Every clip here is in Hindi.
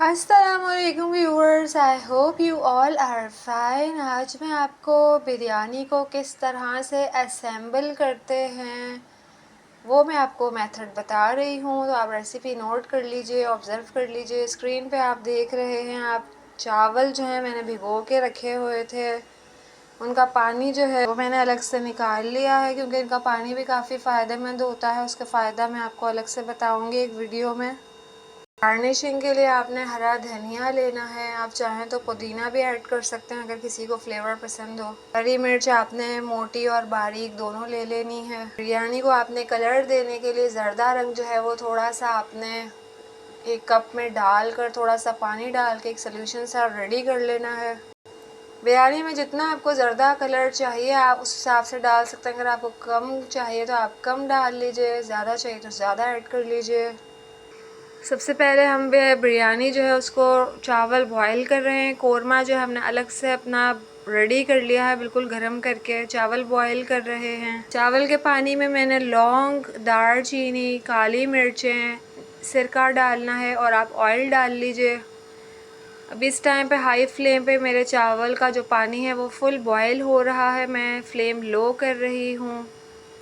अस्सलामुअलैकुम viewers, I hope you all are fine. आज मैं आपको बिरयानी को किस तरह से असेंबल करते हैं वो मैं आपको मेथड बता रही हूँ। तो आप रेसिपी नोट कर लीजिए, ऑब्ज़र्व कर लीजिए। स्क्रीन पे आप देख रहे हैं, आप चावल जो है मैंने भिगो के रखे हुए थे, उनका पानी जो है वो मैंने अलग से निकाल लिया है, क्योंकि इनका पानी भी काफ़ी फ़ायदेमंद होता है। उसका फ़ायदा मैं आपको अलग से बताऊँगी एक वीडियो में। गार्निशिंग के लिए आपने हरा धनिया लेना है, आप चाहें तो पुदीना भी ऐड कर सकते हैं अगर किसी को फ्लेवर पसंद हो। हरी मिर्च आपने मोटी और बारीक दोनों ले लेनी है। बिरयानी को आपने कलर देने के लिए ज़र्दा रंग जो है वो थोड़ा सा आपने एक कप में डाल कर थोड़ा सा पानी डाल के एक सोल्यूशन सा रेडी कर लेना है। बिरयानी में जितना आपको ज़र्दा कलर चाहिए आप उस हिसाब से डाल सकते हैं। अगर आपको कम चाहिए तो आप कम डाल लीजिए, ज़्यादा चाहिए तो ज़्यादा ऐड कर लीजिए। सबसे पहले हम बिरयानी जो है उसको चावल बॉईल कर रहे हैं। कोरमा जो हमने अलग से अपना रेडी कर लिया है, बिल्कुल गर्म करके चावल बॉईल कर रहे हैं। चावल के पानी में मैंने लौंग, दालचीनी, काली मिर्चें, सिरका डालना है और आप ऑयल डाल लीजिए। अब इस टाइम पे हाई फ्लेम पे मेरे चावल का जो पानी है वो फुल बॉयल हो रहा है। मैं फ्लेम लो कर रही हूँ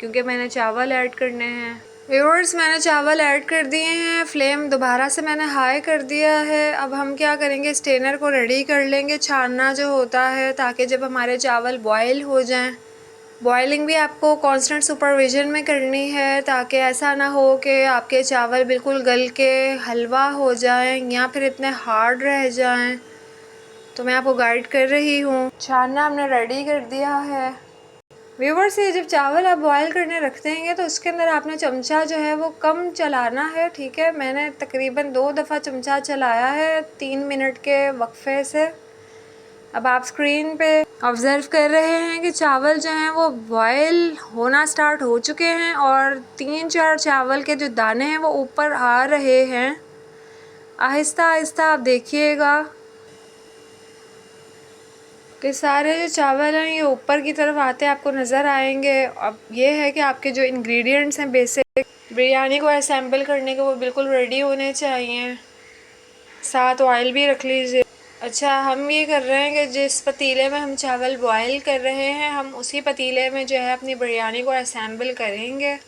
क्योंकि मैंने चावल ऐड करने हैं। व्यूअर्स, मैंने चावल ऐड कर दिए हैं, फ्लेम दोबारा से मैंने हाई कर दिया है। अब हम क्या करेंगे, स्टेनर को रेडी कर लेंगे, छानना जो होता है, ताकि जब हमारे चावल बॉयल हो जाएं। बॉयलिंग भी आपको कांस्टेंट सुपरविजन में करनी है, ताकि ऐसा ना हो कि आपके चावल बिल्कुल गल के हलवा हो जाएं या फिर इतने हार्ड रह जाएं। तो मैं आपको गाइड कर रही हूँ। छानना हमने रेडी कर दिया है। व्यूवर्स, ये जब चावल आप बॉयल करने रख देंगे तो उसके अंदर आपने चमचा जो है वो कम चलाना है, ठीक है। मैंने तकरीबन 2 दफ़ा चमचा चलाया है 3 मिनट के वक्फे से। अब आप स्क्रीन पे ऑब्ज़र्व कर रहे हैं कि चावल जो हैं वो बॉयल होना स्टार्ट हो चुके हैं और 3-4 चावल के जो दाने हैं वो ऊपर आ रहे हैं। आहिस्ता आहिस्ता आप देखिएगा कि सारे जो चावल हैं ये ऊपर की तरफ आते आपको नज़र आएंगे। अब ये है कि आपके जो इंग्रेडिएंट्स हैं बेसिक बिरयानी को असेंबल करने के, वो बिल्कुल रेडी होने चाहिए। साथ ऑयल भी रख लीजिए। अच्छा, हम ये कर रहे हैं कि जिस पतीले में हम चावल बॉयल कर रहे हैं, हम उसी पतीले में जो है अपनी बिरयानी को असेंबल करेंगे।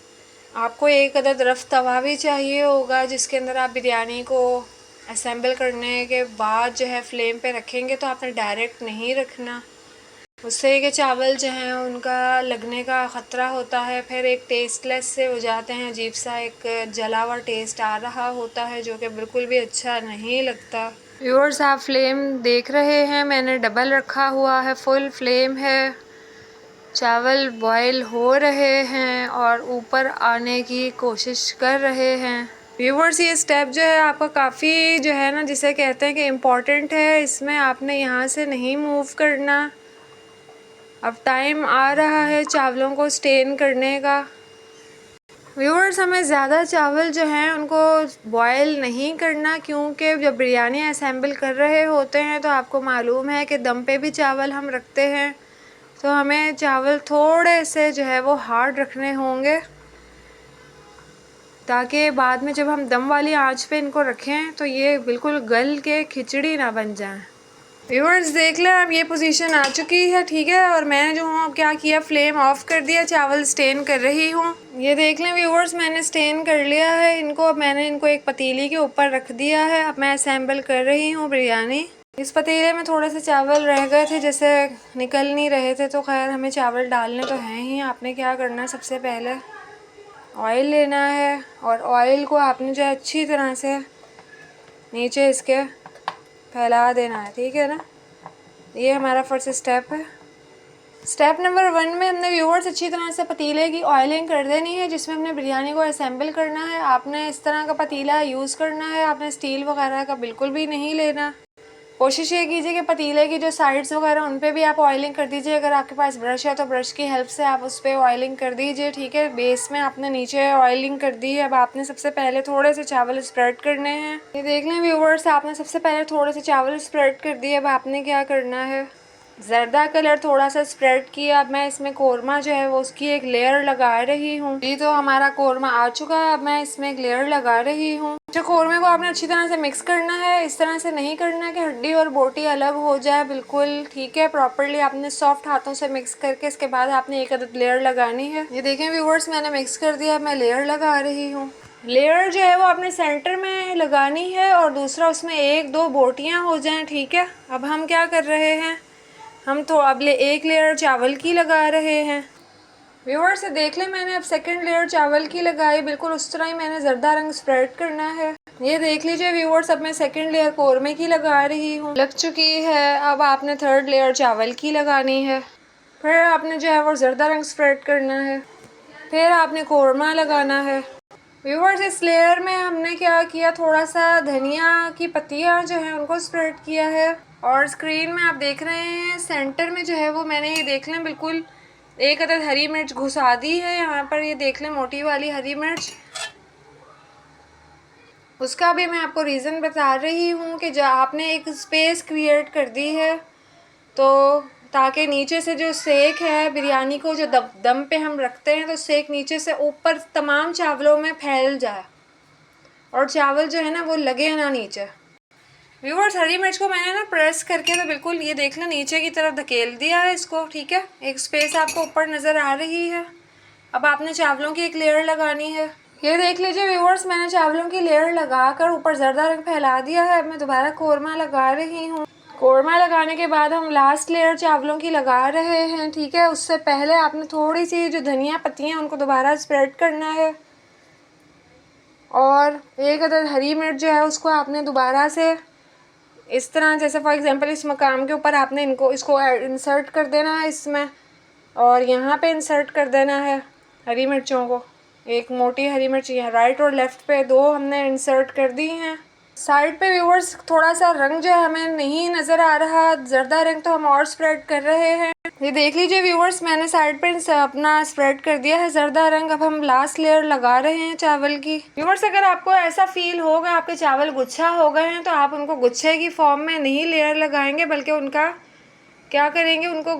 आपको एक अदद रफ़ तवा भी चाहिए होगा जिसके अंदर आप बिरयानी को असेंबल करने के बाद जो है फ्लेम पे रखेंगे। तो आपने डायरेक्ट नहीं रखना, उससे कि चावल जो हैं उनका लगने का ख़तरा होता है, फिर एक टेस्टलेस से हो जाते हैं, अजीब सा एक जला हुआ टेस्ट आ रहा होता है जो कि बिल्कुल भी अच्छा नहीं लगता। व्यूअर्स, आप फ्लेम देख रहे हैं, मैंने डबल रखा हुआ है, फुल फ्लेम है। चावल बॉयल हो रहे हैं और ऊपर आने की कोशिश कर रहे हैं। व्यूवर्स, ये स्टेप जो है आपका काफ़ी जो है ना, जिसे कहते हैं कि इम्पॉर्टेंट है। इसमें आपने यहाँ से नहीं मूव करना। अब टाइम आ रहा है चावलों को स्टेन करने का। व्यूअर्स, हमें ज़्यादा चावल जो हैं उनको बॉयल नहीं करना, क्योंकि जब बिरयानी असेंबल कर रहे होते हैं तो आपको मालूम है कि दम पे भी चावल हम रखते हैं, तो हमें चावल थोड़े से जो है वो हार्ड रखने होंगे, ताकि बाद में जब हम दम वाली आंच पे इनको रखें तो ये बिल्कुल गल के खिचड़ी ना बन जाए। व्यूअर्स, देख लें, अब ये पोजीशन आ चुकी है, ठीक है। और मैंने जो हूँ क्या किया, फ्लेम ऑफ कर दिया, चावल स्टेन कर रही हूँ। ये देख लें व्यूअर्स, मैंने स्टेन कर लिया है इनको। अब मैंने इनको एक पतीली के ऊपर रख दिया है। अब मैं असेंबल कर रही हूँ बिरयानी। इस पतीले में थोड़े से चावल रह गए थे, जैसे निकल नहीं रहे थे, तो खैर हमें चावल डालने तो हैं ही। आपने क्या करना है, सबसे पहले ऑयल लेना है और ऑयल को आपने जो है अच्छी तरह से नीचे इसके फैला देना है, ठीक है ना। ये हमारा फर्स्ट स्टेप है। स्टेप नंबर 1 में हमने व्यूअर्स अच्छी तरह से पतीले की ऑयलिंग कर देनी है, जिसमें हमने बिरयानी को असेंबल करना है। आपने इस तरह का पतीला यूज़ करना है, आपने स्टील वगैरह का बिल्कुल भी नहीं लेना। कोशिश ये कीजिए कि पतीले की जो साइड्स वगैरह उन पे भी आप ऑयलिंग कर दीजिए। अगर आपके पास ब्रश है तो ब्रश की हेल्प से आप उस पर ऑयलिंग कर दीजिए, ठीक है। बेस में आपने नीचे ऑयलिंग कर दी है। अब आपने सबसे पहले थोड़े से चावल स्प्रेड करने हैं। ये देख लें व्यूवर्स, आपने सबसे पहले थोड़े से चावल स्प्रेड कर दिए। अब आपने क्या करना है, जर्दा कलर थोड़ा सा स्प्रेड किया। अब मैं इसमें कोरमा जो है वो उसकी एक लेयर लगा रही हूँ। ये तो हमारा कोरमा आ चुका है। अब मैं इसमें एक लेयर लगा रही हूँ। जो कोरमे को आपने अच्छी तरह से मिक्स करना है, इस तरह से नहीं करना कि हड्डी और बोटी अलग हो जाए, बिल्कुल ठीक है। प्रॉपरली आपने सॉफ्ट हाथों से मिक्स करके इसके बाद आपने एक अदद लेयर लगानी है। ये देखें व्यूवर्स, मैंने मिक्स कर दिया। मैं लेयर लगा रही हूँ। लेयर जो है वो आपने सेंटर में लगानी है और दूसरा उसमें एक दो बोटियाँ हो जाएं, ठीक है। अब हम क्या कर रहे हैं, हम तो अब एक लेयर चावल की लगा रहे हैं। व्यूअर्स से देख लें, मैंने अब सेकंड लेयर चावल की लगाई, बिल्कुल उस तरह ही मैंने जर्दा रंग स्प्रेड करना है। ये देख लीजिए व्यूअर्स, अब मैं सेकंड लेयर कोरमे की लगा रही हूँ, लग चुकी है। अब आपने थर्ड लेयर चावल की लगानी है। फिर आपने जो है वो जर्दा रंग स्प्रेड करना है। फिर आपने कोरमा लगाना है। व्यूअर्स इस लेयर में हमने क्या किया, थोड़ा सा धनिया की पत्तियाँ जो है उनको स्प्रेड किया है। और स्क्रीन में आप देख रहे हैं सेंटर में जो है वो मैंने ये देख लें बिल्कुल एक अदद हरी मिर्च घुसा दी है यहाँ पर। ये देख लें मोटी वाली हरी मिर्च। उसका भी मैं आपको रीज़न बता रही हूँ कि जो आपने एक स्पेस क्रिएट कर दी है तो ताकि नीचे से जो सेक है बिरयानी को जो दम पे हम रखते हैं तो सेक नीचे से ऊपर तमाम चावलों में फैल जाए और चावल जो है ना वो लगे ना नीचे। व्यूअर्स हरी मिर्च को मैंने ना प्रेस करके तो बिल्कुल ये देख लें नीचे की तरफ धकेल दिया है इसको, ठीक है। एक स्पेस आपको ऊपर नज़र आ रही है। अब आपने चावलों की एक लेयर लगानी है। ये देख लीजिए व्यूअर्स, मैंने चावलों की लेयर लगाकर ऊपर जर्दा रंग फैला दिया है। अब मैं दोबारा कोरमा लगा रही हूँ। कोरमा लगाने के बाद हम लास्ट लेयर चावलों की लगा रहे हैं, ठीक है। उससे पहले आपने थोड़ी सी जो धनिया पत्तियाँ उनको दोबारा स्प्रेड करना है और एक अदद हरी मिर्च जो है उसको आपने दोबारा से इस तरह, जैसे फॉर एग्जांपल इस मकाम के ऊपर आपने इसको इंसर्ट कर देना है इसमें और यहाँ पे इंसर्ट कर देना है हरी मिर्चों को। एक मोटी हरी मिर्च यहाँ राइट और लेफ़्ट पे दो हमने इंसर्ट कर दी हैं। साइड पे व्यूअर्स थोड़ा सा रंग जो है हमें नहीं नज़र आ रहा, जर्दा रंग तो हम और स्प्रेड कर रहे हैं। ये देख लीजिए व्यूअर्स, मैंने साइड पे अपना स्प्रेड कर दिया है जर्दा रंग। अब हम लास्ट लेयर लगा रहे हैं चावल की। व्यूअर्स अगर आपको ऐसा फील होगा आपके चावल गुच्छा हो गए हैं तो आप उनको गुच्छे की फॉर्म में नहीं लेयर लगाएंगे, बल्कि उनका क्या करेंगे, उनको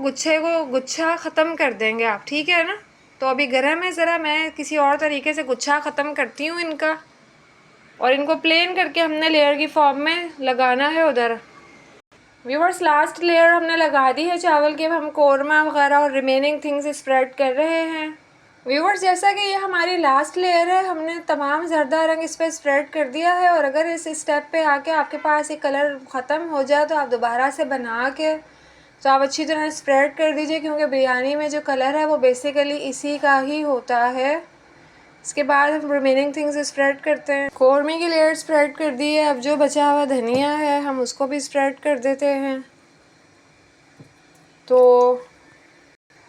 गुच्छा ख़त्म कर देंगे आप, ठीक है ना। तो अभी गर्म है ज़रा, मैं किसी और तरीके से गुच्छा ख़त्म करती हूँ इनका और इनको प्लेन करके हमने लेयर की फॉर्म में लगाना है उधर। व्यूअर्स लास्ट लेयर हमने लगा दी है चावल की। अब हम कोरमा वगैरह और रिमेनिंग थिंग्स स्प्रेड कर रहे हैं। व्यूअर्स जैसा कि ये हमारी लास्ट लेयर है, हमने तमाम जर्दा रंग इस पर स्प्रेड कर दिया है और अगर इस स्टेप पे आके आपके पास ये कलर ख़त्म हो जाए तो आप दोबारा से बना के तो आप अच्छी तरह स्प्रेड कर दीजिए, क्योंकि बिरयानी में जो कलर है वो बेसिकली इसी का ही होता है। इसके बाद हम रिमेनिंग थिंग्स स्प्रेड करते हैं। कौरमे की लेयर स्प्रेड कर दी है। अब जो बचा हुआ धनिया है हम उसको भी स्प्रेड कर देते हैं। तो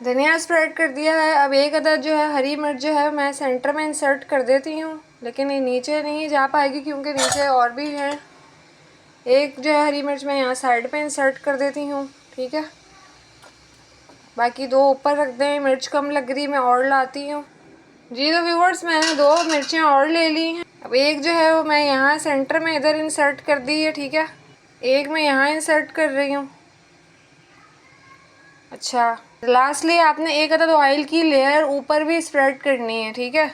धनिया स्प्रेड कर दिया है। अब एक अदद जो है हरी मिर्च जो है मैं सेंटर में इंसर्ट कर देती हूँ, लेकिन ये नीचे नहीं जा पाएगी क्योंकि नीचे और भी हैं। एक जो है हरी मिर्च मैं यहाँ साइड पे इंसर्ट कर देती हूँ, ठीक है। बाकी दो ऊपर रख दें, मिर्च कम लग रही मैं और लाती हूँ। जी तो व्यूअर्स मैंने दो मिर्चें और ले ली हैं। अब एक जो है वो मैं यहाँ सेंटर में इधर इंसर्ट कर दी है, ठीक है। एक मैं यहाँ इंसर्ट कर रही हूँ। अच्छा, लास्टली आपने एक अदद ऑयल की लेयर ऊपर भी स्प्रेड करनी है, ठीक है।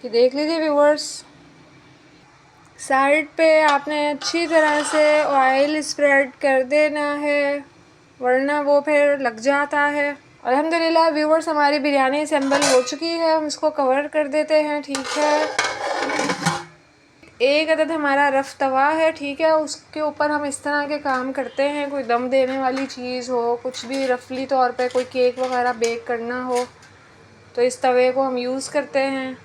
कि देख लीजिए व्यूअर्स, साइड पे आपने अच्छी तरह से ऑयल स्प्रेड कर देना है वरना वो फिर लग जाता है। अल्हम्दुलिल्लाह व्यूअर्स हमारी बिरयानी असेंबल हो चुकी है। हम इसको कवर कर देते हैं, ठीक है। एक अदद हमारा रफ़ तवा है, ठीक है। उसके ऊपर हम इस तरह के काम करते हैं, कोई दम देने वाली चीज़ हो, कुछ भी रफली तौर पे कोई केक वगैरह बेक करना हो तो इस तवे को हम यूज़ करते हैं।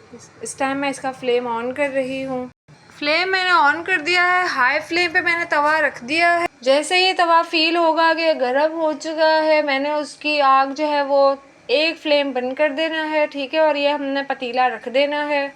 इस टाइम मैं इसका फ्लेम ऑन कर रही हूँ। फ्लेम मैंने ऑन कर दिया है, हाई फ्लेम पे मैंने तवा रख दिया है। जैसे ही तवा फील होगा कि गर्म हो चुका है, मैंने उसकी आग जो है वो एक फ्लेम बंद कर देना है, ठीक है। और ये हमने पतीला रख देना है।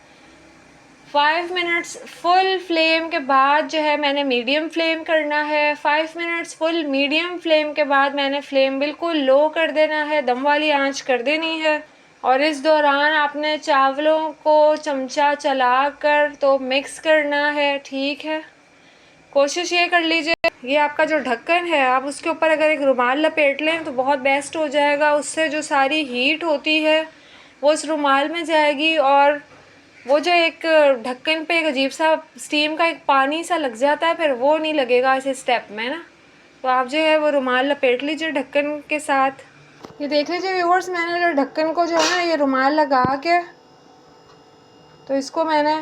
5 मिनट्स फुल फ्लेम के बाद जो है मैंने मीडियम फ्लेम करना है। 5 मिनट्स फुल मीडियम फ्लेम के बाद मैंने फ्लेम बिल्कुल लो कर देना है, दम वाली आंच कर देनी है। और इस दौरान आपने चावलों को चमचा चलाकर तो मिक्स करना है, ठीक है। कोशिश ये कर लीजिए, ये आपका जो ढक्कन है आप उसके ऊपर अगर एक रुमाल लपेट लें तो बहुत बेस्ट हो जाएगा। उससे जो सारी हीट होती है वो उस रुमाल में जाएगी और वो जो एक ढक्कन पे एक अजीब सा स्टीम का एक पानी सा लग जाता है, फिर वो नहीं लगेगा इस स्टेप में ना। तो आप जो है वो रुमाल लपेट लीजिए ढक्कन के साथ। ये देख लीजिए व्यूअर्स, मैंने जो ढक्कन को जो है ना ये रुमाल लगा के तो इसको मैंने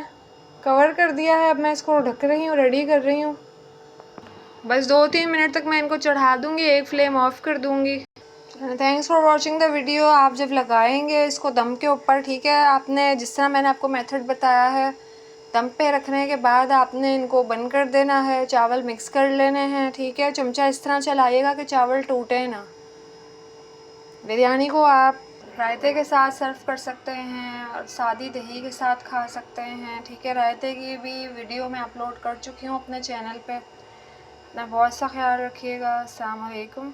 कवर कर दिया है। अब मैं इसको ढक रही हूँ, रेडी कर रही हूँ। बस 2-3 मिनट तक मैं इनको चढ़ा दूँगी, एक फ्लेम ऑफ कर दूँगी। Thanks for watching the video. आप जब लगाएंगे इसको दम के ऊपर, ठीक है, आपने जिस तरह मैंने आपको मेथड बताया है, दम पे रखने के बाद आपने इनको बंद कर देना है, चावल मिक्स कर लेने हैं, ठीक है। चमचा इस तरह चलाइएगा कि चावल टूटे ना। बिरयानी को आप रायते के साथ सर्व कर सकते हैं और सादी दही के साथ खा सकते हैं, ठीक है। रायते की भी वीडियो मैं अपलोड कर चुकी हूँ अपने चैनल पे। अपना बहुत सा ख्याल रखिएगा। अस्सलाम वालेकुम।